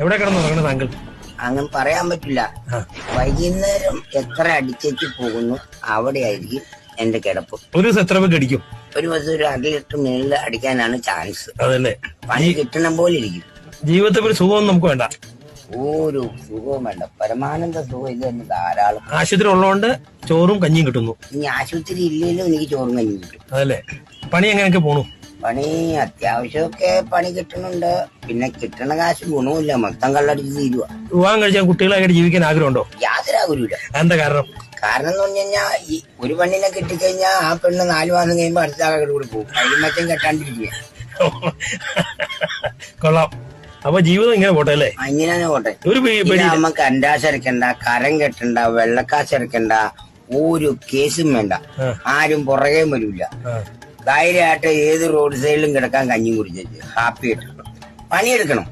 എവിടെ കിടന്നു തുടങ്ങണ താങ്കൾ? അങ്ങനെ പറയാൻ പറ്റില്ല. വൈകുന്നേരം എത്ര അടിച്ചേച്ച് പോകുന്നു അവിടെയായിരിക്കും എന്റെ കിടപ്പ്. ഒരു ദിവസം എത്ര പേർക്ക് അടിക്കും? ഒരു ദിവസം ഒരു 1/2 ലിറ്റർ മേളിൽ അടിക്കാനാണ് ചാൻസ്. അതല്ലേ, പണി കിട്ടണം പോലെ ഇരിക്കും. ജീവിതത്തിൽ ഒരു സുഖമൊന്നും നമുക്ക് വേണ്ട, ഒരു സുഖവും വേണ്ട, പരമാനന്ദ സുഖം ഇത് തന്നെ ധാരാളം. ആശുപത്രി ഉള്ളതുകൊണ്ട് ചോറും കഞ്ഞിയും കിട്ടുന്നു. ഇനി ആശുപത്രി ഇല്ലെങ്കിലും എനിക്ക് ചോറും കഞ്ഞിയും കിട്ടും. അതല്ലേ, പണി എങ്ങനെയൊക്കെ പോണു? പണി അത്യാവശ്യമൊക്കെ പണി കിട്ടുന്നുണ്ട്. പിന്നെ കിട്ടണ കാശ് ഗുണവുമില്ല, മൊത്തം കള്ളടിച്ച് തീരുക. വിവാഹം കഴിച്ചാൽ കുട്ടികളായിട്ട് ജീവിക്കാൻ ആഗ്രഹമുണ്ടോ? യാതൊരു ആഗ്രഹമില്ല. എന്താ കാരണം? കാരണം എന്ന് പറഞ്ഞു കഴിഞ്ഞാൽ ഈ ഒരു പെണ്ണിനെ കിട്ടിക്കഴിഞ്ഞാൽ ആ പെണ്ണ് 4 മാസം കഴിയുമ്പോൾ അടുത്ത ആളുടെ കൂടെ പോകും. അതിന് മറ്റും കെട്ടാണ്ടിരിക്കുക. കൊള്ളാം. അപ്പൊ ജീവിതം ഇങ്ങനെ പോട്ടെ അല്ലേ? ഇങ്ങനെ പോട്ടെ. ഒരു നമുക്ക് അണ്ടാശ് ഇറക്കണ്ട, കരം കെട്ടണ്ട, വെള്ളക്കാശ് ഇറക്കണ്ട, ഒരു കേസും വേണ്ട, ആരും പുറകെ വരില്ല. ധൈര്യമായിട്ട് ഏത് റോഡ് സൈഡിലും കിടക്കാൻ കഞ്ഞി കുടിച്ചു ഹാപ്പി ആയിട്ട് പണിയെടുക്കണം.